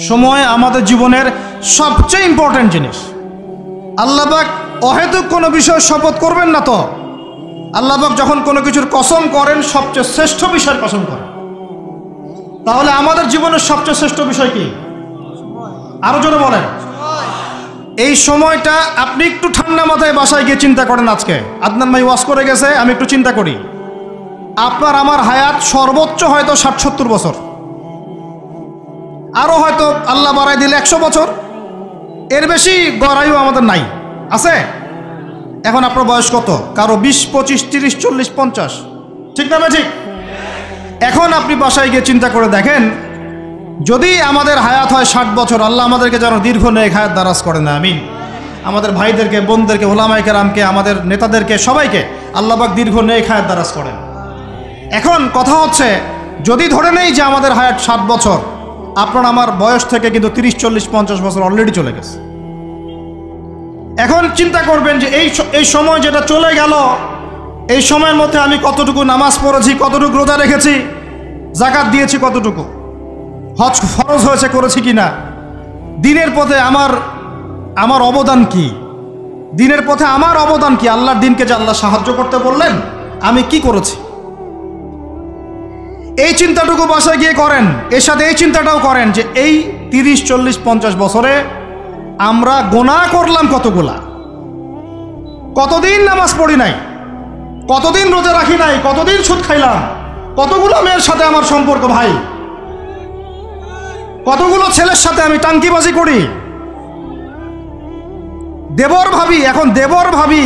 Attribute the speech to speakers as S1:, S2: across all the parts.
S1: সময় আমাদের জীবনের সবচেয়ে ইম্পর্টেন্ট জিনিস। আল্লাহ পাক অহেতুক কোনো বিষয় শপথ করবেন না তো। আল্লাহ পাক যখন কোনো কিছুর কসম করেন সবচেয়ে শ্রেষ্ঠ বিষয়ের কসম করেন। তাহলে আমাদের জীবনের সবচেয়ে শ্রেষ্ঠ বিষয় কি? আরো জোরে বলেন। এই সময়টা আপনি একটু ঠান্ডা মাথায় বাসায় গিয়ে চিন্তা করেন। আজকে আদনান ভাই ওয়াজ করে গেছে, আমি একটু চিন্তা করি। আপনার আমার হায়াত সর্বোচ্চ হয়তো 60-70 বছর, আরো হয়তো আল্লাহ বাড়াই দিলে 100 বছর। এর বেশি গড়াইও আমাদের নাই, আছে? এখন আপনার বয়স কত? কারো 20, 25, 30, 40, 50, ঠিক না ঠিক? এখন আপনি বাসায় গিয়ে চিন্তা করে দেখেন, যদি আমাদের হায়াত হয় 60 বছর, আল্লাহ আমাদেরকে যেন দীর্ঘ নেক হায়াত দারাজ করে না, আমিন। আমাদের ভাইদেরকে, বোনদেরকে, ওলামায়ে কেরামকে, আমাদের নেতাদেরকে, সবাইকে আল্লাহ পাক দীর্ঘ নেক হায়াত দারাজ করেন। এখন কথা হচ্ছে, যদি ধরে নেই যে আমাদের হায়াত 60 বছর, আপনার আমার বয়স থেকে কিন্তু 30, 40, 50 বছর অলরেডি চলে গেছে। এখন চিন্তা করবেন যে এই সময় যেটা চলে গেল, এই সময়ের মধ্যে আমি কতটুকু নামাজ পড়েছি, কতটুকু রোজা রেখেছি, যাকাত দিয়েছি কতটুকু, হজ ফরজ হয়েছে করেছি কিনা, দিনের পথে আমার অবদান কি, দিনের পথে আমার অবদান কি, আল্লাহর দিনকে যে আল্লাহ সাহায্য করতে বললেন আমি কি করেছি। এই চিন্তাটুকু বাসায় গিয়ে করেন। এর সাথে এই চিন্তাটাও করেন যে এই 30, 40, 50 বছরে আমরা গুনাহ করলাম কতগুলা, কতদিন নামাজ পড়ি নাই, কতদিন রোজা রাখি নাই, কতদিন সুদ খাইলাম, কতগুলো মেয়ের সাথে আমার সম্পর্ক ভাই, কতগুলো ছেলের সাথে আমি টাঙ্কিবাজি করি, দেবর ভাবি, এখন দেবর ভাবি,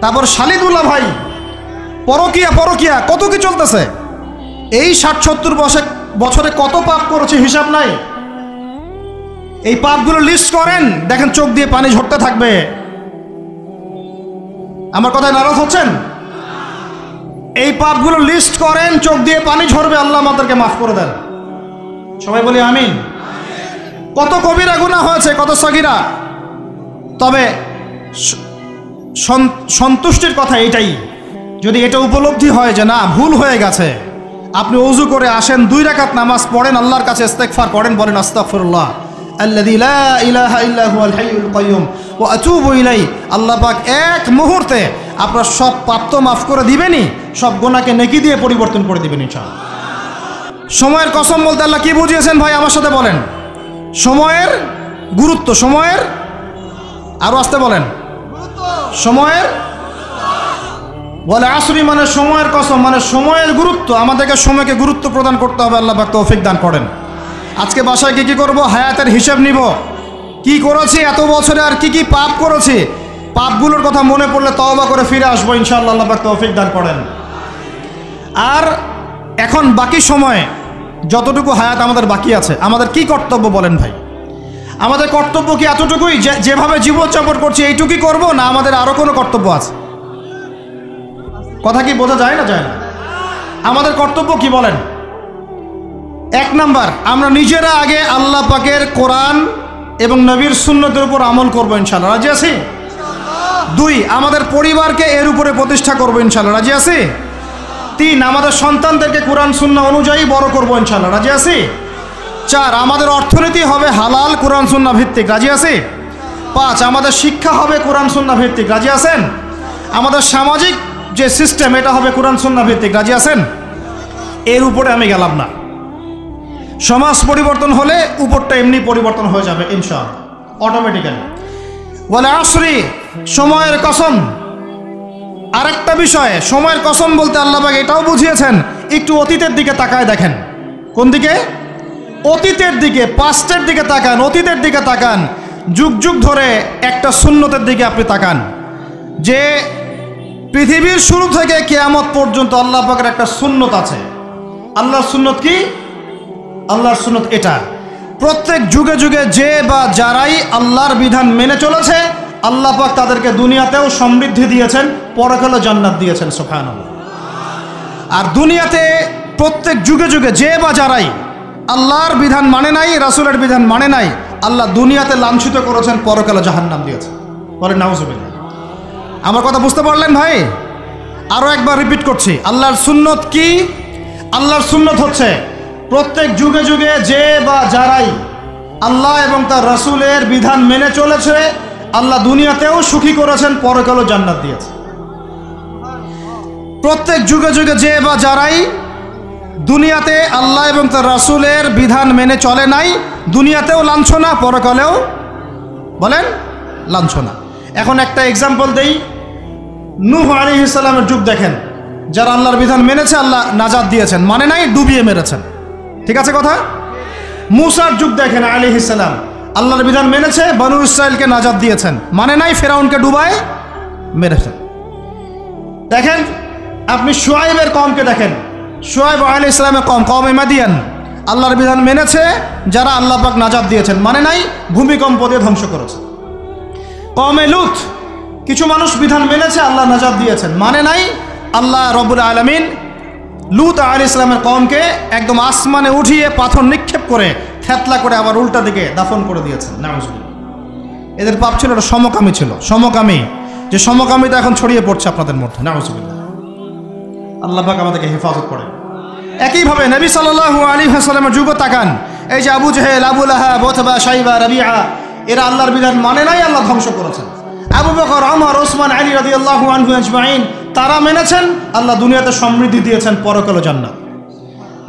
S1: তারপর শালিদুল্লাহ ভাই, পরকিয়া কত কি চলতেছে। এই 60-70 বছরে কত পাপ করেছে হিসাব নাই। এই পাপগুলো লিস্ট করেন, দেখেন চোখ দিয়ে পানি ঝরতে থাকবে। আমার কথায় নারাজ হচ্ছেন? এই পাপগুলো লিস্ট করেন, চোখ দিয়ে পানি ঝরবে, আল্লাহ আমাদেরকে মাফ করে দেন। সবাই বলি আমিন। কত কবিরা গুনাহ হয়েছে, কত সগীরা। তবে সন্তুষ্টির কথা এটাই, যদি এটা উপলব্ধি হয় যে না ভুল হয়ে গেছে, আপনি ওযু করে আসেন, 2 রাকাত নামাজ পড়েন, আল্লাহর কাছে ইস্তেগফার করেন, বলেন আস্তাগফিরুল্লাহ আল্লাযী লা ইলাহা ইল্লা হুয়াল হাইয়ুল কাইয়্যুম ওয়া আতুবু ইলাইহি। আল্লাহ পাক এক মুহূর্তে আপনার সব পাপ তো মাফ করে দিবেনই, সব গুনাহকে নেকি দিয়ে পরিবর্তন করে দিবেন ইনশাআল্লাহ। সময়ের কসম বলতে আল্লাহ কি বুঝিয়েছেন ভাই আমার সাথে বলেন? সময়ের গুরুত্ব, সময়ের, আরো আসতে বলেন, সময়ের, বলে আসরি মানে সময়ের কসম, মানে সময়ের গুরুত্ব। আমাদেরকে সময়কে গুরুত্ব প্রদান করতে হবে। আল্লাহ পাক তৌফিক দান করেন। আজকে বাসায় কি করব? হায়াতের হিসাব নিব, কি করেছি এত বছরে, আর কি পাপ করেছি। পাপগুলোর কথা মনে পড়লে তওবা করে ফিরে আসবো ইনশাআল্লাহ। আল্লাহ পাক তৌফিক দান করেন। আর এখন বাকি সময় যতটুকু হায়াত আমাদের বাকি আছে, আমাদের কি কর্তব্য বলেন ভাই? আমাদের কর্তব্য কি এতটুকুই, যেভাবে জীবনযাপন করছি এইটুকুই করব, না আমাদের আরো কোনো কর্তব্য আছে? কথা কি বোঝা যায় না? যায় না। আমাদের কর্তব্য কি বলেন? 1 নাম্বার, আমরা নিজেরা আগে আল্লাহ পাকের কোরআন এবং নবীর সুন্নতের উপর আমল করবো ইনশাআল্লাহ, রাজি আছি? 2, আমাদের পরিবারকে এর উপরে প্রতিষ্ঠা করবো ইনশাআল্লাহ, রাজি আছি? 3, আমাদের সন্তানদেরকে কোরআন সুন্নাহ অনুযায়ী বড় করবো ইনশাআল্লাহ, রাজি আছি? 4, আমাদের অর্থনীতি হবে হালাল কোরআন সুন্নাহ ভিত্তিক, রাজি আছি? 5, আমাদের শিক্ষা হবে কোরআন সুন্নাহ ভিত্তিক, রাজি আছেন? আমাদের সামাজিক যে সিস্টেম এটা হবে কোরআন সুন্নাহ ভিত্তিক, রাজি আছেন? এর উপরে আমি গেলাম না। সমাজ পরিবর্তন হলে উপরটা এমনি পরিবর্তন হয়ে যাবে ইনশাআল্লাহ, অটোমেটিক্যালি। বলে আসরি, সময়ের কসম। আরেকটা বিষয়, সময়ের কসম বলতে আল্লাহ পাক এটাও বুঝিয়েছেন, একটু অতীতের দিকে তাকায় দেখেন। কোন দিকে? অতীতের দিকে, পাস্টের দিকে তাকান, অতীতের দিকে তাকান। যুগ যুগ ধরে একটা সুন্নতের দিকে আপনি তাকান, যে পৃথিবীর শুরু থেকে কিয়ামত পর্যন্ত আল্লাহ পাকের একটা সুন্নত আছে। আল্লাহর সুন্নত কি? আল্লাহর সুন্নত এটা, প্রত্যেক যুগে যুগে যে বা যারাই আল্লাহর বিধান মেনে চলেছে, আল্লাহ পাক তাদেরকে দুনিয়াতেও সমৃদ্ধি দিয়েছেন, পরকালে জান্নাত দিয়েছেন, সুবহানাল্লাহ। আর দুনিয়াতে প্রত্যেক যুগে যুগে যে বা যারাই আল্লাহর বিধান মানে নাই, রাসূলের বিধান মানে নাই, আল্লাহ দুনিয়াতে লাঞ্ছিত করেছেন, পরকালে জাহান্নাম দিয়েছেন। বলেন নাউজুবিল্লাহ। আমার কথা বুঝতে পারলেন ভাই? আরো একবার রিপিট করছি, আল্লাহর সুন্নত কি? আল্লাহর সুন্নত হচ্ছে প্রত্যেক যুগে যুগে যে বা যারাই আল্লাহ এবং তার রাসূলের বিধান মেনে চলেছে, আল্লাহ দুনিয়াতেও সুখী করেছেন, পরকালেও জান্নাত দিয়েছে। প্রত্যেক যুগে যুগে যে বা যারাই দুনিয়াতে আল্লাহ এবং তার রাসূলের বিধান মেনে চলে নাই, দুনিয়াতেও লাঞ্ছনা, পরকালেও বলেন লাঞ্ছনা। এখন একটা এক্সাম্পল দেই, নূহ আলাইহিস সালামের যুগ দেখেন, যারা আল্লাহর বিধান মেনেছে আল্লাহ নাজাত দিয়েছেন, মানে নাই ডুবিয়ে মেরেছেন। ঠিক আছে কথা? মূসার যুগ দেখেন আলাইহিস সালাম, আল্লাহর বিধান মেনেছে, বনু ইসরাইলকে নাজাত দিয়েছেন, মানে নাই ফেরাউনকে ডুবায় মেরেছেন। দেখেন আপনি শুআইবের কওমকে দেখেন, শুআইব আলাইহিস সালামের কওম, কওমে মাদিয়ান, আল্লাহর বিধান মেনেছে, যারা আল্লাহ পাক নাজাত দিয়েছেন, মানে নাই ভূমিকম্প দিয়ে ধ্বংস করেছে। কওমে লূত, কিছু মানুষ বিধান মেনেছে, আল্লাহ নাজাত দিয়েছেন, মানে নাই আল্লাহ রব্বুল আলামিন লূত আলাইহিস সালামের কওমকে একদম আসমানে উঠিয়ে পাথর নিক্ষেপ করে থেতলা করে আবার উল্টা দিকে দাফন করে দিয়েছেন। নাউজুবিল্লাহ। এদের পাপ ছিল, এটা সমকামী ছিল, সমকামী, যে সমকামিতা এখন ছড়িয়ে পড়ছে আপনাদের মধ্যে। নাউজুবিল্লাহ। আল্লাহ পাক আমাদেরকে হেফাজত করেন। একইভাবে নবী সাল্লাল্লাহু আলাইহি ওয়াসাল্লামের যুগ তাকান, এই যে আবু জেহেল, আবু লাহাব, উতবা, শাইবা, রাবিআ, এরা আল্লাহর বিধান মানে নাই, আল্লাহ ধ্বংস করেছেন। আবু বকর, ওমর, ওসমান, আলী রাদিয়াল্লাহু আনহু আজমাইন, তারা মেনেছেন, আল্লাহ দুনিয়াতে সমৃদ্ধি দিয়েছেন, পরকালে জান্নাত।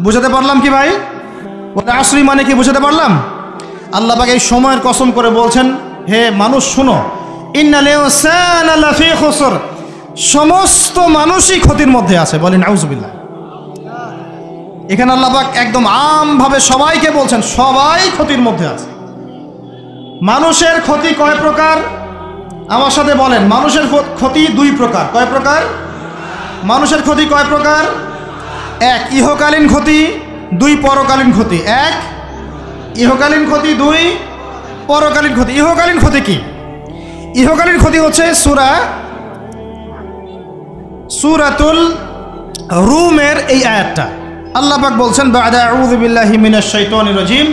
S1: বুঝাতে পারলাম কি ভাই? ওটা আসরি মানে কি বুঝাতে পারলাম? আল্লাহ পাক এই সময়ের কসম করে বলছেন, হে মানুষ শুনো, ইন্নাল ইনসানা লাফি খুসর, সমস্ত মানুষই ক্ষতির মধ্যে আছে। বলেন নাউজুবিল্লাহ। এখানে আল্লাহ পাক একদম আমভাবে সবাইকে বলছেন, সবাই ক্ষতির মধ্যে আছে। মানুষের ক্ষতি কয় প্রকার? আমার সাথে বলেন, মানুষের ক্ষতি দুই প্রকার। কয় প্রকার? মানুষের ক্ষতি কয় প্রকার? এক, ইহকালীন ক্ষতি, দুই, পরকালীন ক্ষতি। এক, ইহকালীন ক্ষতি, দুই, পরকালীন ক্ষতি। ইহকালীন ক্ষতি কি? ইহকালীন ক্ষতি হচ্ছে সূরাতুল রুমের এই আয়াতটা। আল্লাহ পাক বলছেন, বা'দা আউযু বিল্লাহি মিনাশ শাইতানির রাজিম,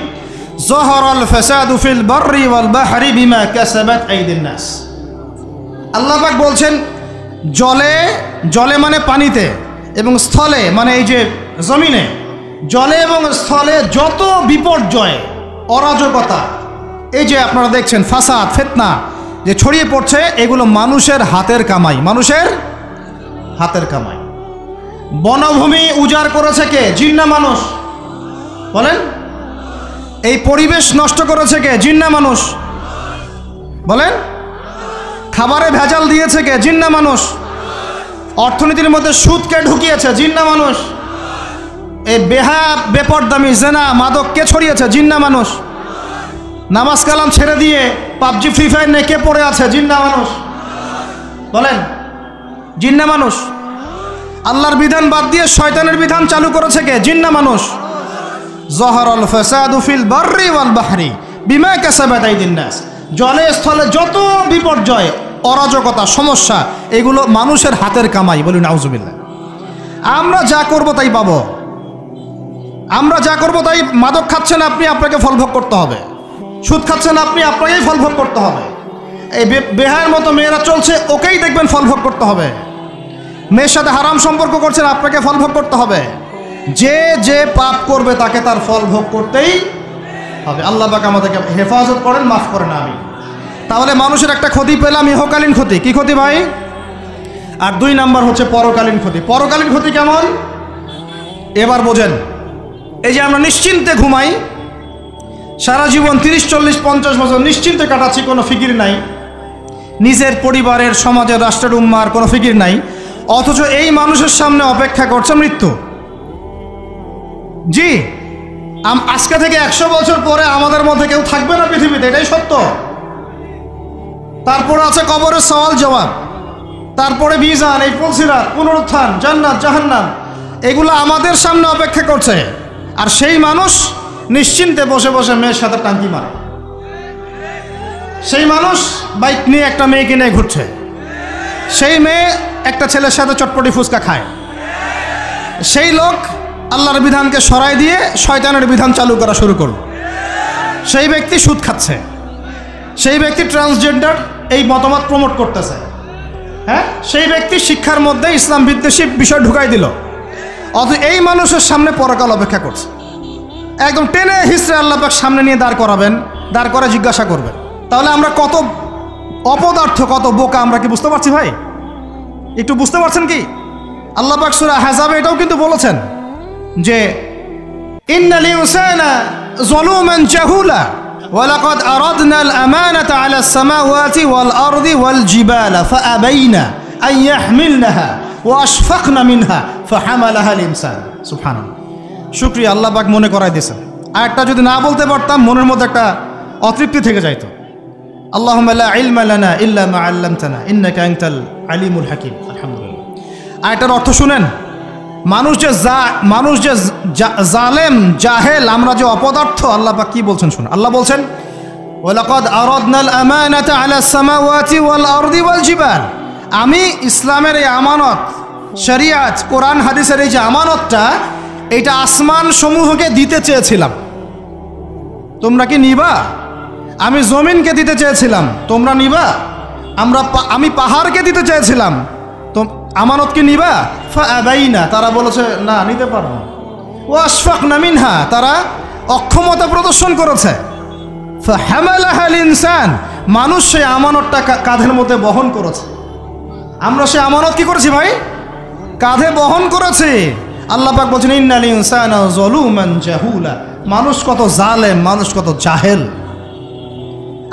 S1: যাহারাল ফাসাদু ফিল বাররি ওয়াল বাহরি বিমা কাসাবাত আইদিন নাস। আল্লাহ পাক বলছেন, জলে, জলে মানে পানিতে, এবং স্থলে মানে এই যে জমিনে, জলে এবং স্থলে যত বিপর্যয়, অরাজকতা, এই যে আপনারা দেখছেন ফাসাদ, ফিতনা যে ছড়িয়ে পড়ছে, এগুলো মানুষের হাতের কামাই, মানুষের হাতের কামাই। বনভূমি উজাড় করেছে কে? জিন না মানুষ? বলেন। এই পরিবেশ নষ্ট করেছে কে? জিন না মানুষ? বলেন। খাবারে ভেজাল দিয়েছে কে? জিন না মানুষ? অর্থনীতির মধ্যে সুদকে ঢুকিয়েছে, জিন না মানুষ? এই বেপরদামি, জেনা, মাদক কে ছড়িয়েছে? জিন না মানুষ? নামাজ কালাম ছেড়ে দিয়ে পাবজি, ফ্রি ফায়ার নিয়ে কে পড়ে আছে? জিন না মানুষ? বলেন। জিন না মানুষ? আল্লাহর বিধান বাদ দিয়ে শয়তানের বিধান চালু করেছে কে? জিন না মানুষ? যাহারাল ফাসাদু ফিল বাররি ওয়াল বাহরি বিমা কাসাবাত আইদিন নাস, জলে স্থলে যত বিপর্যয়, অরাজকতা, সমস্যা, এগুলো মানুষের হাতের কামাই। বলি নাউজুবিল্লাহ। আমরা যা করব তাই পাবো। আমরা যা করব তাই, মাদক খাচ্ছেন আপনি, আপনাকে ফলভোগ করতে হবে। সুদ খাচ্ছেন আপনি, আপনাকেই ফলভোগ করতে হবে। এই বেহায়ের মতো মেয়েরা চলছে, ওকেই দেখবেন ফলভোগ করতে হবে। মেয়ের সাথে হারাম সম্পর্ক করছেন, আপনাকে ফলভোগ করতে হবে। যে যে পাপ করবে তাকে তার ফল ভোগ করতেই হবে। আল্লাহ পাক আমাদেরকে হেফাজত করেন, মাফ করেন। আমি তাহলে মানুষের একটা ক্ষতি পেলাম, ইহকালীন ক্ষতি। কি ক্ষতি ভাই? আর দুই নাম্বার হচ্ছে পরকালীন ক্ষতি। পরকালীন ক্ষতি কেমন? এবার বোঝেন। এই যে আমরা নিশ্চিন্তে ঘুমাই, সারা জীবন 30, 40, 50 বছর নিশ্চিন্তে কাটাচ্ছি, কোনো ফিকির নাই, নিজের পরিবারের, সমাজের, রাষ্ট্রের, উম্মার কোনো ফিকির নাই, অথচ এই মানুষের সামনে অপেক্ষা করছে মৃত্যু। জি, আজকে থেকে 100 বছর পরে আমাদের মধ্যে কেউ থাকবে না পৃথিবীতে, এটাই সত্য। তারপরে আছে কবরের সওয়াল জবাব, তারপরে মিজান, এই পুলসিরাত, পুনরুত্থান, জান্নাত, জাহান্নাম, এগুলো আমাদের সামনে অপেক্ষা করছে। আর সেই মানুষ নিশ্চিন্তে বসে বসে মেয়ের সাথে টাঙ্কি মারে। সেই মানুষ বাইক নিয়ে একটা মেয়েকে নিয়ে ঘুরছে। সেই মেয়ে একটা ছেলের সাথে চটপটি ফুচকা খায়। সেই লোক আল্লাহর বিধানকে সরাই দিয়ে শয়তানের বিধান চালু করা শুরু করল। সেই ব্যক্তি সুদ খাচ্ছে। সেই ব্যক্তি ট্রান্সজেন্ডার এই মতামত প্রমোট করতেছে। হ্যাঁ, সেই ব্যক্তি শিক্ষার মধ্যে ইসলাম বিদ্বেষী বিষয় ঢুকাই দিল। অথচ এই মানুষের সামনে পরকাল অপেক্ষা করছে। একদম টেনে হিসড়ে আল্লাহ পাক সামনে নিয়ে দাঁড় করাবেন, দাঁড় করে জিজ্ঞাসা করবেন। তাহলে আমরা কত অপদার্থ, কত বোকা, আমরা কি বুঝতে পারছি ভাই? একটু বুঝতে পারছেন কি? আল্লাহ পাক সূরা আহজাবে এটাও কিন্তু বলেছেন যে ইন্নাল ইনসানা যালুমান জাহুলা ওয়া লাকাদ আরাদনাল আমানাতা আলাস সামাওয়াতি ওয়াল আরদি ওয়াল জিবালা ফাআবাইনা আন ইয়াহমিলনাহা ওয়া আশফাকনা মিনহা ফাহামালাহাল ইনসান। সুবহানাল্লাহ, শুকরিয়া, আল্লাহ পাক মনে করাই দিয়েছেন। আরেকটা যদি না বলতে পারতাম মনের মধ্যে একটা অতৃপ্তি থেকে যাইতো। আল্লাহুম্মা লা ইলমা লানা ইল্লা মা আল্লামতানা ইন্নাকা আনতাল আলিমুল হাকিম। আলহামদুলিল্লাহ। আরেকটার অর্থ শুনেন, মানুষ যে জালেম, জাহেল, আমরা যে অপদার্থ, আল্লাহ পাক কি বলছেন শুনুন। আল্লাহ বলছেন ওয়ালাকাদ আরাদনাল আমানাতা আলাস সামাওয়াতি ওয়াল আরদি ওয়াল জিবাল, আমি ইসলামের এই আমানত, শরিয়াত, কোরআন হাদিসের এই যে আমানতটা, এটা আসমান সমূহকে দিতে চেয়েছিলাম, তোমরা কি নিবা? আমি জমিনকে দিতে চেয়েছিলাম, তোমরা নিবা? আমি পাহাড়কে দিতে চেয়েছিলাম, তো আমানত কি নিবা? ফাআবাইনা, তারা বলেছে না, নিতে পারবো না। ওয়া আশফাকনা মিনহা, তারা অক্ষমতা প্রদর্শন করেছে। ফাহামালাহাল ইনসান, মানুষ সেই আমানতটা কাঁধের মধ্যে বহন করেছে। আমরা সেই আমানত কি করেছি ভাই? কাঁধে বহন করেছি। আল্লাহ পাক বলছেন ইন্নাল ইনসানা যালুমান জাহুলা, মানুষ কত জালেম, মানুষ কত জাহেল।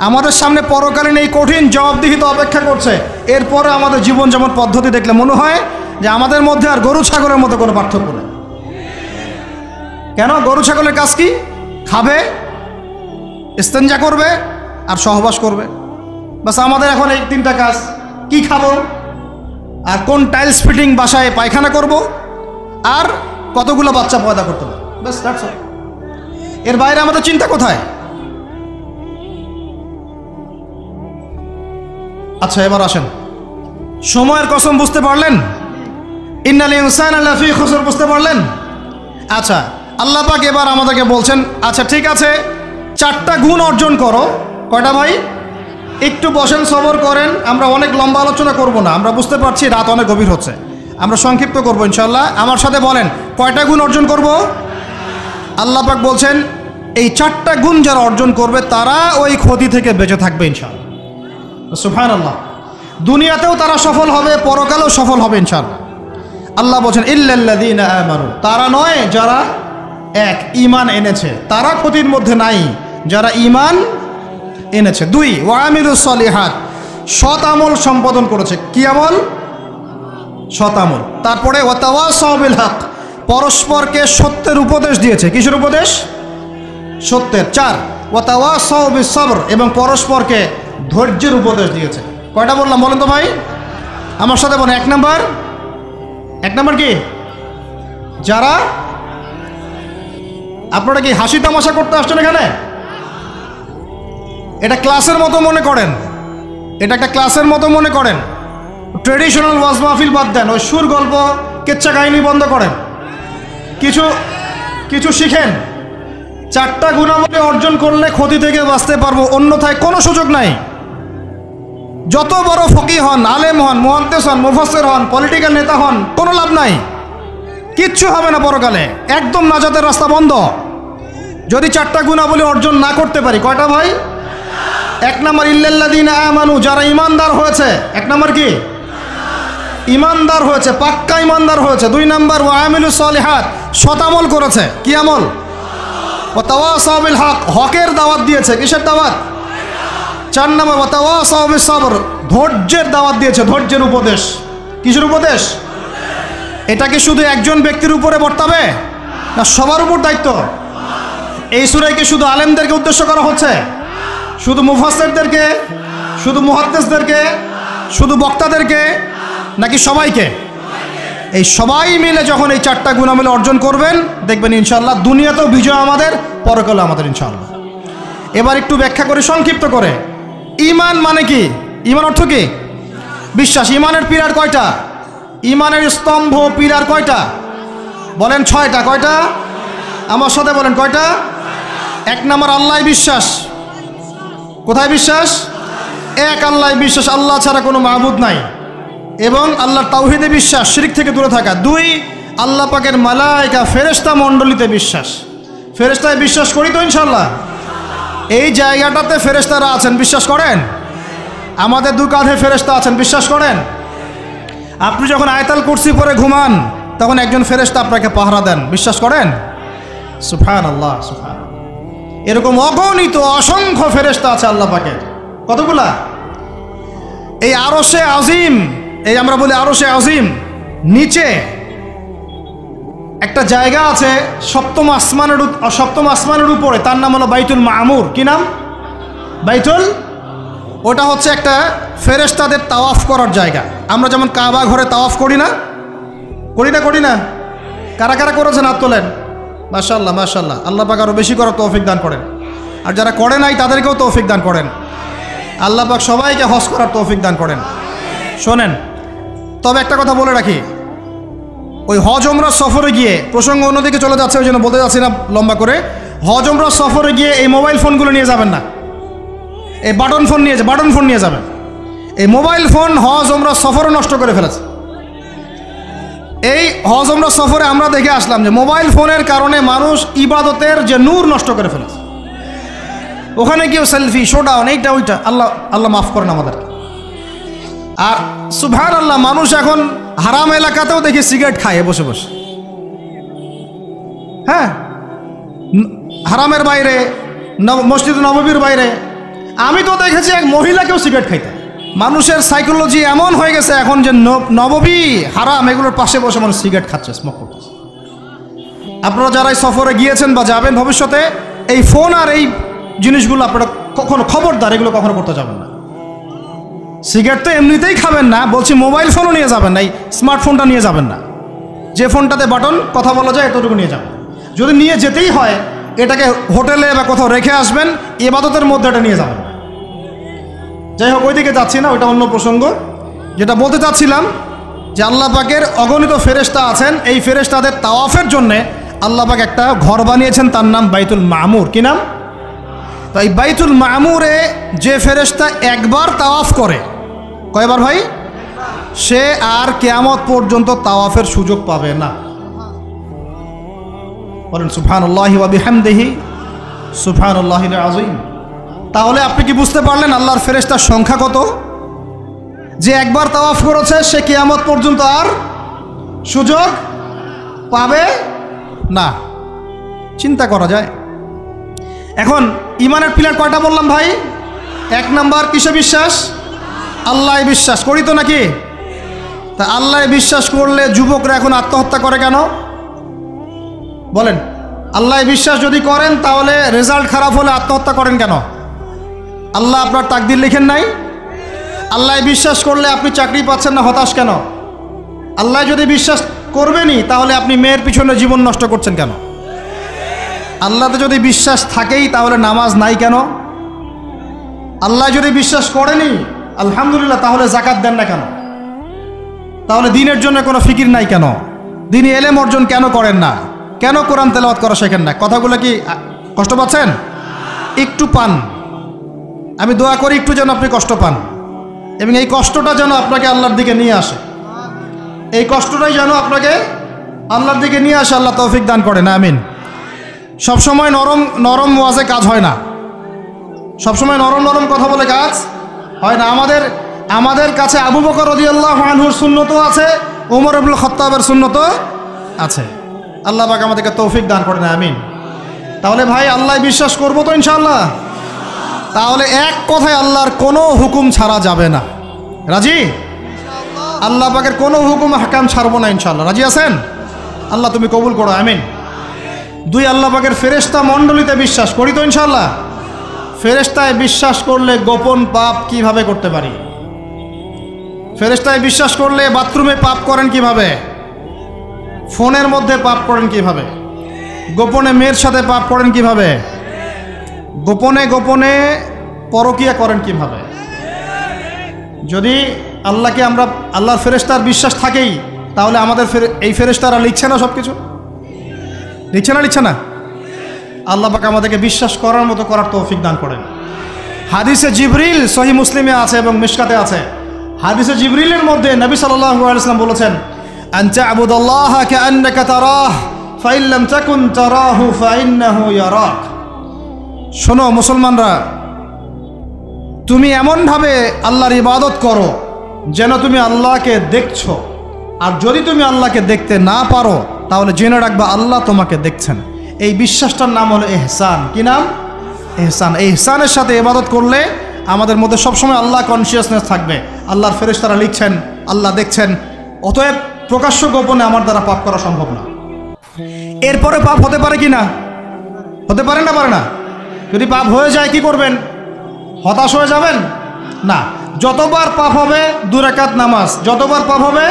S1: আমাদের সামনে পরকালীন এই কঠিন জবাবদিহিতা অপেক্ষা করছে। এরপরে আমাদের জীবন যেমন পদ্ধতি দেখলে মনে হয় যে আমাদের মধ্যে আর গরু ছাগলের মধ্যে কোনো পার্থক্য নেই। কেন? গরু ছাগলের কাজ কি? খাবে, ইস্তেঞ্জা করবে আর সহবাস করবে, বাস। আমাদের এখন এই তিনটা কাজ, কি খাবো আর কোন টাইলস ফিটিং বাসায় পায়খানা করব আর কতগুলো বাচ্চা পয়দা করতে হবে, বাস, দ্যাটস অল। এর বাইরে আমাদের চিন্তা কোথায়? আচ্ছা, এবার আসেন, সময়ের কসম বুঝতে পারলেন? ইন্নাল ইনসানা লাফি খুসর বুঝতে পারলেন? আচ্ছা, আল্লাহ পাক এবার আমাদেরকে বলছেন, আচ্ছা ঠিক আছে, 4টা গুণ অর্জন করো। কয়টা ভাই? একটু বসেন, সবর করেন, আমরা অনেক লম্বা আলোচনা করব না, আমরা বুঝতে পারছি রাত অনেক গভীর হচ্ছে, আমরা সংক্ষিপ্ত করবো ইনশাল্লাহ। আমার সাথে বলেন, কয়টা গুণ অর্জন করব? আল্লাহ পাক বলছেন এই 4টা গুণ যারা অর্জন করবে তারা ওই ক্ষতি থেকে বেঁচে থাকবে ইনশাল্লাহ। সুবহানাল্লাহ। দুনিয়াতেও তারা সফল হবে, পরকালেও সফল হবে ইনশাআল্লাহ। আল্লাহ বলছেন ইল্লাল্লাযীনা আমানু, তারা নয় যারা এক ঈমান এনেছে, তারা ক্ষতির মধ্যে নাই, যারা ঈমান এনেছে। 2 ওয়া আমিলুস সলিহাত, সৎ আমল সম্পাদন করেছে। কি আমল? সৎ আমল। তারপরে ওয়া তাওয়াসাউ বিল হক, পরস্পরকে সত্যের উপদেশ দিয়েছে। কিসের উপদেশ? সত্যের। 4 ওয়া তাওয়াসাউ বিস সবর, এবং পরস্পরকে ধৈর্যের উপদেশ দিয়েছে। কয়টা বললাম বলেন তো ভাই? আমার সাথে বলেন। 1 নাম্বার কি? যারা, আপনারা কি হাসি তামাশা করতে আসছেন এখানে? এটা ক্লাসের মতো মনে করেন, এটা একটা ক্লাসের মতো মনে করেন। ট্রেডিশনাল ওয়াজ মাহফিল বাদ দেন, ওই সুর গল্প কেচ্চা কাহিনী বন্ধ করেন, কিছু শিখেন। 4টা গুণাবলী অর্জন করলে ক্ষতি থেকে বাঁচতে পারবো, অন্যথায় কোনো সুযোগ নাই। যত বড় ফকিহ হন, আলেম হন, মুহাদ্দিস হন, মুফাসসির হন, পলিটিক্যাল নেতা হন, কোনো লাভ নাই, কিচ্ছু হবে না পরকালে, একদম নাজাতের রাস্তা বন্ধ যদি 4টা গুণাবলী অর্জন না করতে পারি। কয়টা ভাই? 1 নাম্বার ইল্লাল্লাযীনা আমানু, যারা ইমানদার হয়েছে। 1 নাম্বার কি? ইমানদার হয়েছে, পাক্কা ইমানদার হয়েছে। 2 নাম্বার ওয়া আমিলুস সলিহাত, সৎ আমল করেছে। কি আমল? ওয়া তাওয়াসাউ বিল হক, হকের দাওয়াত দিয়েছে। কিসের দাওয়াত? 4 নাম্বার ওয়া তাওয়াসাউ বিস সবর, ধৈর্যের দাওয়াত দিয়েছে, ধৈর্যের উপদেশ। কিসের উপদেশ? এটা কি শুধু একজন ব্যক্তির উপরে বর্তাবে না সবার উপর দায়িত্ব? এই সূরায় কি শুধু আলেমদেরকে উদ্দেশ্য করা হচ্ছে? শুধু মুফাসসিরদেরকে, শুধু মুহাদ্দিসদেরকে, শুধু বক্তাদেরকে, নাকি সবাইকে? এই সবাই মিলে যখন এই 4টা গুণাবলী অর্জন করবেন, দেখবেন ইনশাআল্লাহ দুনিয়াতেও বিজয় আমাদের, পরকালে আমাদের ইনশাআল্লাহ। এবার একটু ব্যাখ্যা করে, সংক্ষিপ্ত করে। ঈমান মানে কি? ঈমান অর্থ কি? বিশ্বাস। ঈমানের পিলার কয়টা? ঈমানের স্তম্ভ, পিলার কয়টা? বলেন 6টা। কয়টা? আমার সাথে বলেন কয়টা? 1 নাম্বার আল্লাহ বিশ্বাস। কোথায় বিশ্বাস? এক আল্লাহ বিশ্বাস, আল্লাহ ছাড়া কোনো মাবুদ নাই, এবং আল্লাহর তাওহীদে বিশ্বাস, শিরক থেকে দূরে থাকা। 2 আল্লাহ পাকের মালায়েকা, ফেরেশতা মণ্ডলীতে বিশ্বাস। ফেরেশতায় বিশ্বাস করি তো ইনশাল্লাহ। এই জায়গাটাতে ফেরেশতারা আছেন, বিশ্বাস করেন? আমাদের দু কাঁধে ফেরেশতা আছেন, বিশ্বাস করেন? আপনি যখন আয়াতুল কুরসি পড়ে ঘুমান তখন একজন ফেরেশতা আপনাকে পাহারা দেন, বিশ্বাস করেন? সুবহানাল্লাহ, সুবহানাল্লাহ। এরকম অগণিত অসংখ্য ফেরেশতা আছে আল্লাহ পাকের। কতগুলা? এই আরশে আজিম, এই আমরা বলি আরশে আজিম, নিচে একটা জায়গা আছে সপ্তম আসমানের উপরে, তার নাম হলো বাইতুল মামুর। কি নাম? বাইতুল। ওটা হচ্ছে একটা ফেরেশতাদের তাওয়াফ করার জায়গা। আমরা যেমন কাবা ঘরে তাওয়াফ করি না? করি না? কারা কারা করেছেন হাত তোলেন। মাশাআল্লাহ, মাশাআল্লাহ। আল্লাহ পাক আরও বেশি করার তৌফিক দান করেন, আর যারা করে নাই তাদেরকেও তৌফিক দান করেন। আল্লাহ পাক সবাইকে হজ করার তৌফিক দান করেন। শোনেন, তবে একটা কথা বলে রাখি, ওই হজ ওমরা সফরে গিয়ে, প্রসঙ্গ অন্যদিকে চলে যাচ্ছে ওই জন্য বলতে যাচ্ছি না লম্বা করে, হজ ওমরা সফরে গিয়ে এই মোবাইল ফোনগুলো নিয়ে যাবেন না। এই বাটন ফোন নিয়ে যাবেন। এই মোবাইল ফোন হজ ওমরা সফরে নষ্ট করে ফেলেছে। এই হজ ওমরা সফরে আমরা দেখে আসলাম যে মোবাইল ফোনের কারণে মানুষ ইবাদতের যে নূর নষ্ট করে ফেলেছে। ওখানে কেউ সেলফি, শোডাউন, এইটা ওইটা, আল্লাহ মাফ করেন আমাদেরকে। আর সুবহানাল্লাহ, মানুষ এখন হারাম এলাকাতেও দেখি সিগারেট খায় বসে বসে। হ্যাঁ, হারামের বাইরে, মসজিদ নববীর বাইরে আমি তো দেখেছি এক মহিলাকেও সিগারেট খাইতে। মানুষের সাইকোলজি এমন হয়ে গেছে এখন যে নববী হারাম এগুলোর পাশে বসে মানুষ সিগারেট খাচ্ছে, স্মোক করতেছে। আপনারা যারাই সফরে গিয়েছেন বা যাবেন ভবিষ্যতে, এই ফোন আর এই জিনিসগুলো আপনারা কখনো, খবরদার এগুলো কখনো করতে যাবেন না। সিগারেট তো এমনিতেই খাবেন না, বলছি মোবাইল ফোনও নিয়ে যাবেন না, এই স্মার্টফোনটা নিয়ে যাবেন না। যে ফোনটাতে বাটন কথা বলা যায় এতটুকু নিয়ে যাবেন। যদি নিয়ে যেতেই হয় এটাকে হোটেলে বা কোথাও রেখে আসবেন, ইবাদতের মধ্যে এটা নিয়ে যাবেন। যাই হোক, ওইদিকে যাচ্ছি না, ওইটা অন্য প্রসঙ্গ। যেটা বলতে চাচ্ছিলাম যে আল্লাহ পাকের অগণিত ফেরেশতা আছেন। এই ফেরেশতাদের তাওয়াফের জন্যে আল্লাহ পাক একটা ঘর বানিয়েছেন, তার নাম বাইতুল মামুর। কি নাম? তো এই বাইতুল মামুরে যে ফেরেশতা একবার তাওয়াফ করে, কয়বার ভাই? সে আর কিয়ামত পর্যন্ত তাওয়াফের সুযোগ পাবে না। বলেন সুবহানাল্লাহি ওয়া বিহামদিহি সুবহানাল্লাহিল আযীম। তাহলে আপনি কি বুঝতে পারলেন আল্লাহর ফেরেশতার সংখ্যা কত? যে একবার তাওয়াফ করেছে সে কিয়ামত পর্যন্ত আর সুযোগ পাবে না। চিন্তা করা যায়। এখন ইমানের পিলার কয়টা বললাম ভাই? এক নাম্বার কিসে বিশ্বাস? আল্লাহ বিশ্বাস করি তো নাকি? তা আল্লাহ বিশ্বাস করলে যুবকরা এখন আত্মহত্যা করে কেন? বলেন, আল্লাহ বিশ্বাস যদি করেন তাহলে রেজাল্ট খারাপ হলে আত্মহত্যা করেন কেন? আল্লাহ আপনার তাকদির লিখেন নাই? আল্লাহ বিশ্বাস করলে আপনি চাকরি পাচ্ছেন না, হতাশ কেন? আল্লাহ যদি বিশ্বাস করবেনই তাহলে আপনি মেয়ের পিছনে জীবন নষ্ট করছেন কেন? আল্লাহতে যদি বিশ্বাস থাকেই তাহলে নামাজ নাই কেন? আল্লাহ যদি বিশ্বাস করেনি আলহামদুলিল্লাহ, তাহলে যাকাত দেন না কেন? তাহলে দিনের জন্য কোনো ফিকির নাই কেন? দিনই এলেম অর্জন কেন করেন না? কেন কোরআন তেলাওয়াত করা শেখেন না? কথাগুলো কি কষ্ট পাচ্ছেন? একটু পান। আমি দোয়া করি একটু যেন আপনি কষ্ট পান, এবং এই কষ্টটা যেন আপনাকে আল্লাহর দিকে নিয়ে আসে। এই কষ্টটাই যেন আপনাকে আল্লাহর দিকে নিয়ে আসে। আল্লাহ তৌফিক দান করেন, আমিন। সবসময় নরম ওয়াজে কাজ হয় না, সবসময় নরম কথা বলে কাজ হয় না। আমাদের কাছে আবু বকর রাদিয়াল্লাহু আনহুর সুন্নতও আছে, ওমর ইবনুল খাত্তাবের সুন্নতও আছে। আল্লাহ পাক আমাদেরকে তৌফিক দান করেন, আমিন। তাহলে ভাই আল্লাহ বিশ্বাস করবো তো ইনশাআল্লাহ? তাহলে এক কথায় আল্লাহর কোনো হুকুম ছাড়া যাবে না। রাজি? আল্লাহ পাকের কোনো হুকুম হাকাম ছাড়বো না ইনশাআল্লাহ। রাজি আছেন? আল্লাহ তুমি কবুল করো, আমিন। দুই, আল্লাহ পাকের ফেরেশতা মণ্ডলীতে বিশ্বাস করি তো ইনশাআল্লাহ? ফেরেশতায় বিশ্বাস করলে গোপন পাপ কিভাবে করতে পারি? ফেরেশতায় বিশ্বাস করলে বাথরুমে পাপ করেন কিভাবে? ফোনের মধ্যে পাপ করেন কিভাবে? গোপনে মেয়ের সাথে পাপ করেন কিভাবে? গোপনে পরকিয়া করেন কিভাবে? যদি আল্লাহকে আমরা, আল্লাহর ফেরেশতার বিশ্বাস থাকেই, তাহলে আমাদের এই ফেরেশতারা লিখছে না সব কিছু? লিখছে না? আল্লাহ পাক আমাদেরকে বিশ্বাস করার মতো করার তৌফিক দান করেন। হাদিসে জিবরিল সহিহ মুসলিমে আছে এবং মিশকাতে আছে। হাদিসে জিবরিলের মধ্যে নবী সাল্লাল্লাহু আলাইহি ওয়াসাল্লাম বলেছেন, আন তা'বুদাল্লাহা কাআন্নাকা তারাহ ফাইন লাম তাকুন তারাহু ফাইন্নাহু ইয়ারাক। শোনো মুসলমানরা, তুমি এমনভাবে আল্লাহর ইবাদত করো যেন তুমি আল্লাহকে দেখছো। আর যদি তুমি আল্লাহকে দেখতে না পারো তাহলে জেনে রাখবা আল্লাহ তোমাকে দেখছেন। এই বিশ্বাসটার নাম হলো ইহসান। কি নাম? ইহসান। এই ইহসানের সাথে ইবাদত করলে আমাদের মধ্যে সবসময় আল্লাহ কনসিয়াসনেস থাকবে। আল্লাহর ফেরেশতারা লিখছেন, আল্লাহ দেখছেন। অতএব প্রকাশ্য গোপনে আমার দ্বারা পাপ করা সম্ভব না। এরপরে পাপ হতে পারে কি না? হতে পারে না? পারে না? যদি পাপ হয়ে যায় কি করবেন? হতাশ হয়ে যাবেন না। যতবার পাপ হবে 2 রাকাত নামাজ, যতবার পাপ হবে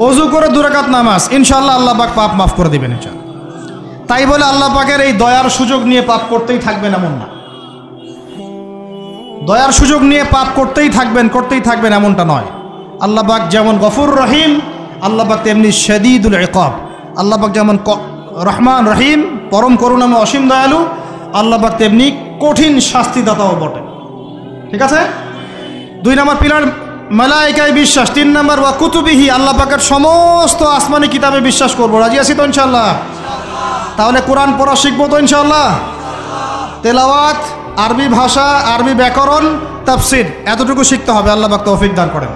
S1: ওযু করে 2 রাকাত নামাজ, ইনশাআল্লাহ আল্লাহ পাক পাপ মাফ করে দিবেন ইনশাআল্লাহ। তাই বলে আল্লাহ পাকের এই দয়ার সুযোগ নিয়ে পাপ করতেই থাকবেন এমন না। দয়ার সুযোগ নিয়ে পাপ করতেই থাকবেন এমনটা নয়। আল্লাহ পাক যেমন গফুর রহিম, আল্লাহ পাক তেমনি শাদীদুল ইকাব। আল্লাহ পাক যেমন রহমান রহিম, পরম করুণাময় অসীম দয়ালু, আল্লাহ পাক তেমনি কঠিন শাস্তিদাতাও বটে। ঠিক আছে? 2 নম্বর পিলার মালায়েকায় বিশ্বাস। 3 নম্বর ওয়া কুতুবিহি, আল্লাহ পাকের সমস্ত আসমানি কিতাবে বিশ্বাস করব। রাজি আছি তো ইনশাআল্লাহ? তাহলে কোরআন পড়া শিখবো তো ইনশাআল্লাহ? তেলাওয়াত, আরবি ভাষা, আরবি ব্যাকরণ, তাফসীর এতটুকু শিখতে হবে। আল্লাহ পাক তৌফিক দান করেন।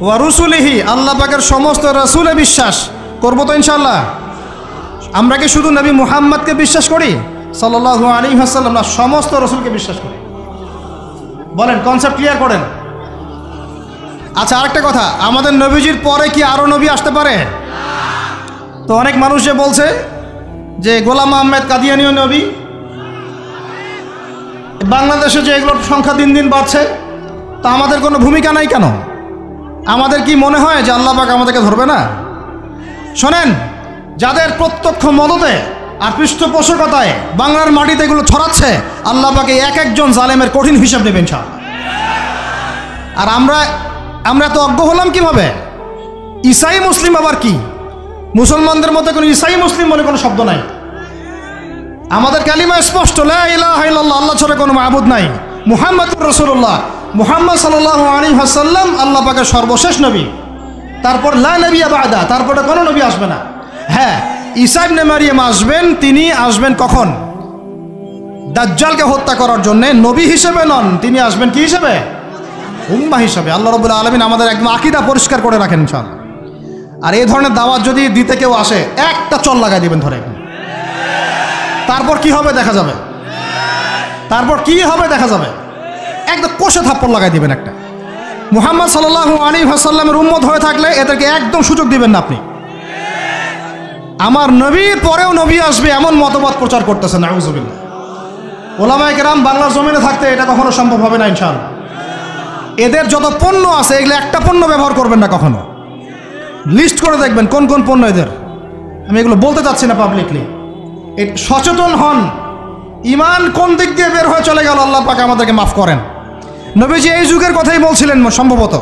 S1: ওয়া রুসুলিহি, আল্লাহ পাকের সমস্ত রাসূলে বিশ্বাস করব তো ইনশাআল্লাহ? আমরা কি শুধু নবী মুহাম্মদকে বিশ্বাস করি সাল্লাল্লাহু আলাইহি ওয়াসাল্লাম, না সমস্ত রাসূলকে বিশ্বাস করি? বলেন, কনসেপ্ট ক্লিয়ার করেন। আচ্ছা, আরেকটা কথা, আমাদের নবীজির পরে কি আরো নবী আসতে পারে? তো অনেক মানুষ যে বলছে যে গোলাম আহমেদ কাদিয়ানীও নবী, বাংলাদেশে যে এগুলোর সংখ্যা দিন দিন বাড়ছে, তা আমাদের কোনো ভূমিকা নাই কেন? আমাদের কি মনে হয় যে আল্লাহ পাক আমাদেরকে ধরবে না? শোনেন, যাদের প্রত্যক্ষ মদতে আর পৃষ্ঠপোষকতায় বাংলার মাটিতে এগুলো ছড়াচ্ছে, আল্লাহ পাক এক একজন জালেমের কঠিন হিসাব নেবেন ইনশাআল্লাহ। আর আমরা তো অজ্ঞ হলাম কিভাবে? ঈসাই মুসলিম আবার কি? মুসলমানদের মধ্যে কোনো ঈসাই মুসলিম বলে কোনো শব্দ নাই। আমাদের কালিমা স্পষ্ট, লা ইলাহা ইল্লাল্লাহ, আল্লাহ ছাড়া কোনো মাবুদ নাই, মুহাম্মাদুর রাসূলুল্লাহ, মুহাম্মদ সাল্লাল্লাহু আলাইহি ওয়াসাল্লাম আল্লাহ পাকের সর্বশেষ নবী। তারপর লা নবিয়্যা বা'দা, তারপরে কোনো নবী আসবে না। হ্যাঁ, ঈসা ইবনে মারইয়াম আসবেন। তিনি আসবেন কখন? দাজ্জালকে হত্যা করার জন্য। নবী হিসেবে নন, তিনি আসবেন কি হিসেবে? উম্মাহ হিসেবে। আল্লাহ রাব্বুল আলামিন আমাদের একদম আকীদা পরিষ্কার করে রাখেন ইনশাআল্লাহ। আর এই ধরনের দাওয়াত যদি দিতে কেউ আসে, একটা চল লাগাই দিবেন ধরে। তারপর কি হবে দেখা যাবে। একদম কষে থাপ্পড় লাগাই দিবেন একটা। মুহাম্মদ সাল্লাল্লাহু আলাইহি ওয়াসাল্লামের উম্মত হয়ে থাকলে এদেরকে একদম সুযোগ দিবেন না আপনি। আমার নবীর পরেও নবী আসবে এমন মতবাদ প্রচার করতেছেন, নাউযুবিল্লাহ। ওলামায়ে কেরাম বাংলার জমিনে থাকতে এটা কখনো সম্ভব হবে না ইনশাআল্লাহ। এদের যত পণ্য আছে, এগুলো একটা পণ্য ব্যবহার করবেন না কখনো। লিস্ট করে দেখবেন কোন কোন পণ্য এদের। আমি এগুলো বলতে চাচ্ছি না পাবলিকলি। সচেতন হন, ইমান কোন দিক দিয়ে বের হয়ে চলে গেল, আল্লাহ পাক আমাদেরকে মাফ করেন। নবীজি এই যুগের কথাই বলছিলেন সম্ভবত,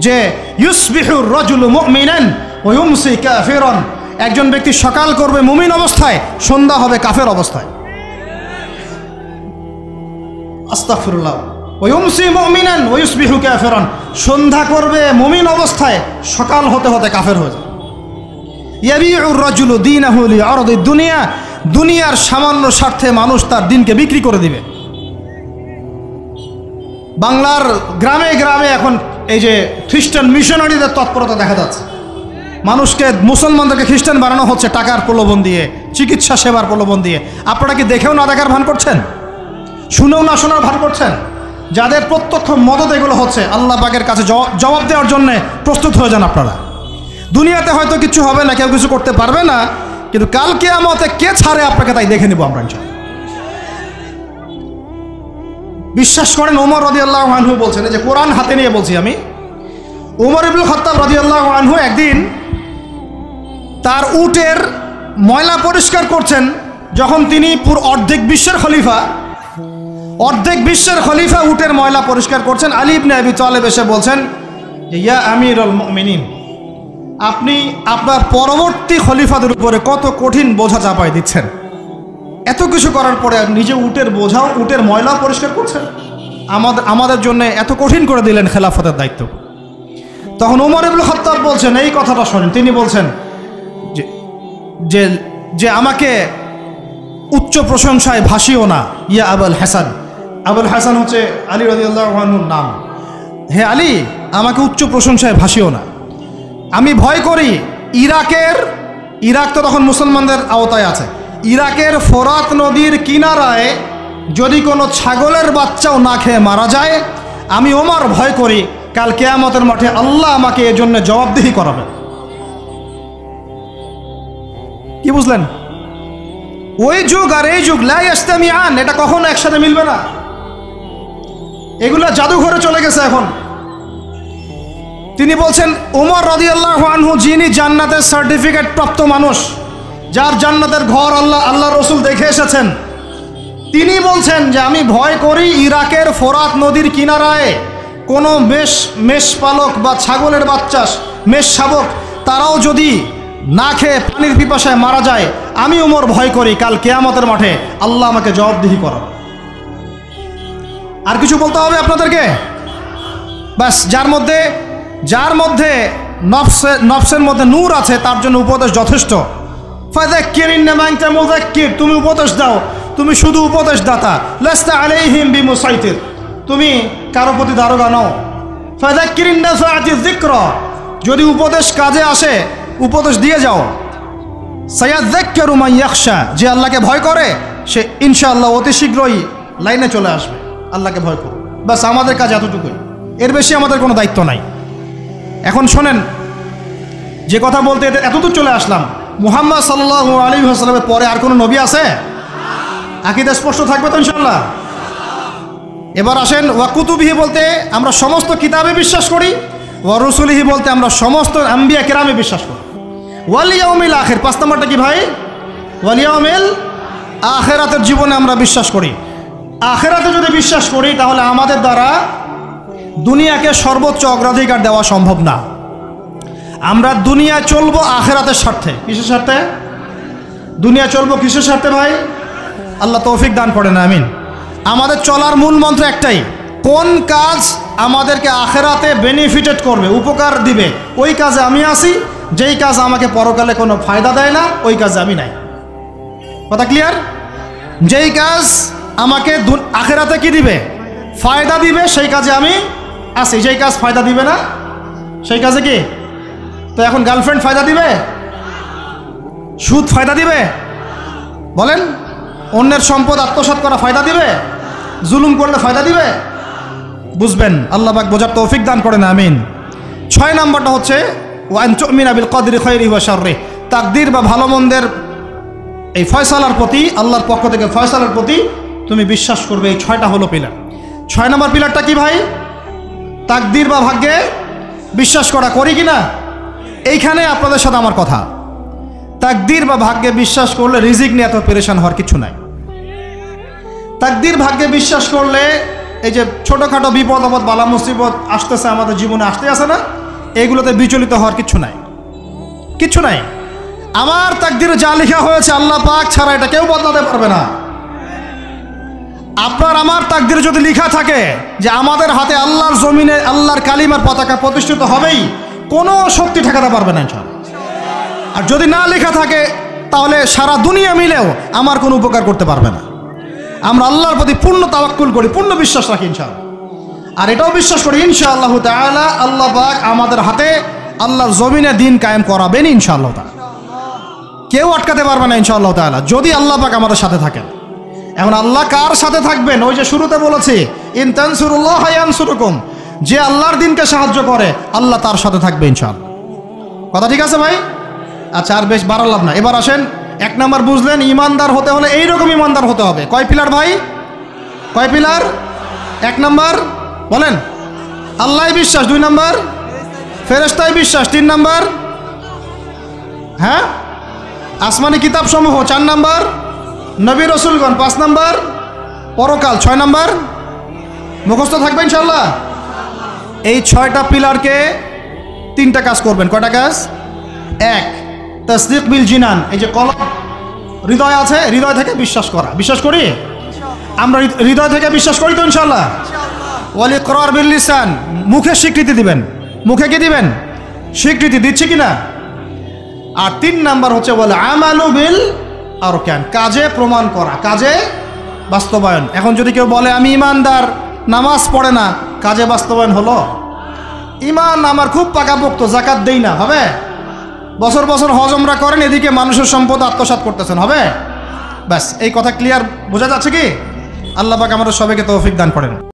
S1: যে ইউসবিহুর রাজুলু মুমিনান ওয়া ইউমসি কাফিরান, একজন ব্যক্তি সকাল করবে মুমিন অবস্থায়, সন্ধ্যা হবে কাফের অবস্থায়। আস্তাগফিরুল্লাহ। ওয়া ইউমসি মুমিনান ওয়া ইউসবিহু কাফিরান, সন্ধ্যা করবে মুমিন অবস্থায়, সকাল হতে হতে কাফের হয়ে যাবে। ইয়াবিউর রাজুলু দীনাহু লিআরদিদ দুনিয়া, দুনিয়ার সামান্য স্বার্থে মানুষ তার দিনকে বিক্রি করে দিবে। বাংলার গ্রামে গ্রামে এখন এই যে খ্রিস্টান মিশনারিদের তৎপরতা দেখা যাচ্ছে। মানুষকে, মুসলমানদেরকে খ্রিস্টান বানানো হচ্ছে টাকার প্রলোভন দিয়ে, চিকিৎসা সেবার প্রলোভন দিয়ে। আপনারা কি দেখেও না দেখার ভান করছেন? শুনেও না শোনার ভান করছেন? যাদের প্রত্যক্ষ মদত এগুলো হচ্ছে, আল্লাহ পাকের কাছে জবাব দেওয়ার জন্য প্রস্তুত হয়ে যান আপনারা। দুনিয়াতে হয়তো কিছু হবে না, কেউ কিছু করতে পারবে না, কিন্তু কাল কিয়ামতে কে ছাড়ে আপনাকে তাই দেখে নেব আমরা ইনশাআল্লাহ। বিশ্বাস করেন, ওমর রাদিয়াল্লাহু আনহু বলছেন, যে কোরআন হাতে নিয়ে বলছি আমি, ওমর ইবনুল খাত্তাব রাদিয়াল্লাহু আনহু একদিন তার উটের ময়লা পরিষ্কার করছেন, যখন তিনি অর্ধেক বিশ্বের খলিফা উটের ময়লা পরিষ্কার করছেন। আলী ইবনে আবি তালেব এসে বলছেন যে, ইয়া আমিরুল মুমিনিন, আপনি আপনার পরবর্তী খলিফাদের উপরে কত কঠিন বোঝা চাপাই দিচ্ছেন। এত কিছু করার পরে নিজে উটের বোঝাও, উটের ময়লা পরিষ্কার করছেন, আমাদের জন্য এত কঠিন করে দিলেন খেলাফতের দায়িত্ব। তখন ওমর ইবনুল খাত্তাব বলছেন, এই কথাটা শোনেন। তিনি বলছেন যে যে যে আমাকে উচ্চ প্রশংসায় ভাসিও না, ইয়া আবুল হাসান। আবুল হাসান হচ্ছে আলী রাদিয়াল্লাহু আনহুর নাম। হে আলী, আমাকে উচ্চ প্রশংসায় ভাসিও না। আমি ভয় করি ইরাক তো তখন মুসলমানদের আওতায় আছে, ইরাকের ফোরাত নদীর কিনারায় যদি কোনো ছাগলের বাচ্চাও না খেয়ে মারা যায়, আমি ওমর ভয় করি কাল কিয়ামতের মাঠে আল্লাহ আমাকে এর জন্য জবাবদিহি করাবে। কি বুঝলেন? ওই যুগ আর এই যুগ লা ইস্তামিআন, এটা কখনো একসাথে মিলবে না। এগুলা জাদুঘরে চলে গেছে এখন। তিনি বলছেন ওমর রাদিয়াল্লাহু আনহু, যিনি জান্নাতের সার্টিফিকেট প্রাপ্ত মানুষ, যার জান্নাতের ঘর আল্লাহ রসুল দেখে এসেছেন, তিনি বলছেন যে আমি ভয় করি ইরাকের ফোরাত নদীর কিনারায় কোনো মেষপালক বা ছাগলের বাচ্চা, মেষ শাবক, তারাও যদি না খেয়ে পানির পিপাসায় মারা যায়, আমি ওমর ভয় করি কাল কিয়ামতের মাঠে আল্লাহ আমাকে জবাবদিহি করাবে। আর কিছু বলতে হবে আপনাদেরকে? ব্যাস, যার মধ্যে নফসের মধ্যে নূর আছে তার জন্য উপদেশ যথেষ্ট। ফাযাক্কির ইন্নামা আনতা মুযাক্কির, তুমি উপদেশ দাও, তুমি শুধু উপদেশ দাতা। লাস্তা আলাইহিম বিমুসাইতির, তুমি কারো প্রতি দারোগা নও। ফাযাক্কির ইন নাফাআতিয যিকরা, যদি উপদেশ কাজে আসে উপদেশ দিয়ে যাও। সায়াযাক্কারু মান ইয়াখশা, যে আল্লাহকে ভয় করে সে ইনশাআল্লাহ অতি শীঘ্রই লাইনে চলে আসবে। আল্লাহকে ভয় করো, বাস আমাদের কাজ এতটুকুই, এর বেশি আমাদের কোনো দায়িত্ব নাই। এখন শোনেন, যে কথা বলতে এতদূর চলে আসলাম, মুহাম্মদ সাল্লাল্লাহু আলাইহি ওয়াসাল্লামের পরে আর কোনো নবী আছে? আকীদা স্পষ্ট থাকবে তো ইনশাআল্লাহ? এবার আসেন, ওয়া কুতুবিহি বলতে আমরা সমস্ত কিতাবে বিশ্বাস করি, ওয়া রুসুলিহি বলতে আমরা সমস্ত আম্বিয়া কেরামে বিশ্বাস করি। ওয়াল ইয়াউমিল আখির, 5 নম্বরটা কি ভাই? ওয়াল ইয়াউমিল আখিরাতের জীবনে আমরা বিশ্বাস করি। আখিরাতে যদি বিশ্বাস করি তাহলে আমাদের দ্বারা দুনিয়াকে সর্বোচ্চ অগ্রাধিকার দেওয়া সম্ভব না। আমরা দুনিয়া চলবো আখিরাতের স্বার্থে। কিসের স্বার্থে? দুনিয়া চলবো কিসের স্বার্থে ভাই? আল্লাহ তৌফিক দান করেন, আমিন। আমাদের চলার মূল মন্ত্র একটাই, কোন কাজ আমাদেরকে আখিরাতে বেনিফিটেড করবে, উপকার দিবে, ওই কাজে আমি আসি। যেই কাজ আমাকে পরকালে কোনো ফায়দা দেয় না, ওই কাজে আমি নাই। কথা ক্লিয়ার? যেই কাজ আমাকে আখিরাতে কি দিবে, ফায়দা দিবে, সেই কাজে আমি আসি। যেই কাজ ফায়দা দিবে না সেই কাজে কি? তো এখন গার্লফ্রেন্ড ফায়দা দিবে? সুদ ফায়দা দিবে? বলেন, অন্যের সম্পদ আত্মসাৎ করা ফায়দা দিবে? জুলুম করলে ফায়দা দিবে? বুঝবেন, আল্লাহ পাক বোঝার তৌফিক দান করেন, আমিন। 6 নম্বরটা হচ্ছে ওয়া আন তুমিনা বিল কদরি খাইরিহি ওয়া শাররিহি, তাকদীর বা ভালো মন্দের এই ফয়সালার প্রতি, আল্লাহর পক্ষ থেকে ফয়সালার প্রতি তুমি বিশ্বাস করবে। এই 6টা হলো পিলার। 6 নম্বর পিলারটা কি ভাই? তাকদীর বা ভাগ্যে বিশ্বাস করা, করি কি না? এইখানে আপনাদের সাথে আমার কথা, তাকদীর বা ভাগ্যে বিশ্বাস করলে রিজিক নিয়ে এত পেরেশান হওয়ার কিছু নাই। তাকদীর ভাগ্যে বিশ্বাস করলে এই যে ছোটোখাটো বিপদ আপদ বালা মুসিবত আসতেছে আমাদের জীবনে, আসতে আসে না, এইগুলোতে বিচলিত হওয়ার কিছু নাই, কিচ্ছু নাই। আমার তাকদীরে যা লেখা হয়েছে আল্লাহ পাক ছাড়া এটা কেউ বদলাতে পারবে না। আপনার আমার তাকদীরে যদি লেখা থাকে যে আমাদের হাতে আল্লাহর জমিনে আল্লাহর কালিমার পতাকা প্রতিষ্ঠিত হবেই, কোনো শক্তি ঠেকাতে পারবে না ইনশাআল্লাহ। আর যদি না লেখা থাকে তাহলে সারা দুনিয়া মিলেও আমার কোনো উপকার করতে পারবে না। আমরা আল্লাহর প্রতি পূর্ণ তাওয়াক্কুল করি, পূর্ণ বিশ্বাস রাখি ইনশাআল্লাহ। আর এটাও বিশ্বাস করি ইনশাআল্লাহ তাআলা আল্লাহ পাক আমাদের হাতে আল্লাহর জমিনে দিন কায়েম করাবেন ইনশাআল্লাহ তাআলা। কেউ আটকাতে পারবে না ইনশাআল্লাহ তাআলা, যদি আল্লাহ পাক আমাদের সাথে থাকেন। এখন আল্লাহ কার সাথে থাকবেন? ওই যে শুরুতে বলেছি, ইন তানসুরুল্লাহ ইয়ানসুরুকুম, যে আল্লাহর দিনকে সাহায্য করে আল্লাহ তার সাথে থাকবে ইনশাআল্লাহ। কথা ঠিক আছে ভাই? আচ্ছা, আর বেশ বাড়ালাম না। এবার আসেন, 1 নম্বর বুঝলেন, ইমানদার হতে হলে এইরকম ইমানদার হতে হবে। কয় পিলার ভাই? কয় পিলার? 1 নম্বর বলেন আল্লাহ বিশ্বাস, 2 নম্বর ফেরেশতায় বিশ্বাস, 3 নম্বর হ্যাঁ আসমানি কিতাব সমূহ, 4 নম্বর নবী রসুলগণ, 5 নম্বর পরকাল, 6 নম্বর মুখস্থ থাকবে ইনশাআল্লাহ। এই 6টা পিলারকে 3টা কাজ করবেন। কয়টা কাজ? 1, তাসদিক বিল জিনান, এই যে কলব হৃদয় আছে, হৃদয় থেকে বিশ্বাস করা। বিশ্বাস করি আমরা, হৃদয় থেকে বিশ্বাস করি তো ইনশাআল্লাহ। ওয়াল ইকরার বিল লিসান, মুখে স্বীকৃতি দিবেন। মুখে কি দিবেন? স্বীকৃতি দিচ্ছি কিনা? আর 3 নাম্বার হচ্ছে বলে আমালু বিল আরকান, কাজে প্রমাণ করা, কাজে বাস্তবায়ন। এখন যদি কেউ বলে আমি ইমানদার, নামাজ পড়ে না, কাজে বাস্তবায়ন হলো? ইমান আমার খুব পাকাপোক্ত, জাকাত দেই না, হবে? বছর বছর হজ উমরা করেন, এদিকে মানুষের সম্পদ আত্মসাৎ করতেছেন, হবে? ব্যাস, এই কথা ক্লিয়ার বোঝা যাচ্ছে কি? আল্লাহ পাক আমাদের সবাইকে তৌফিক দান করেন।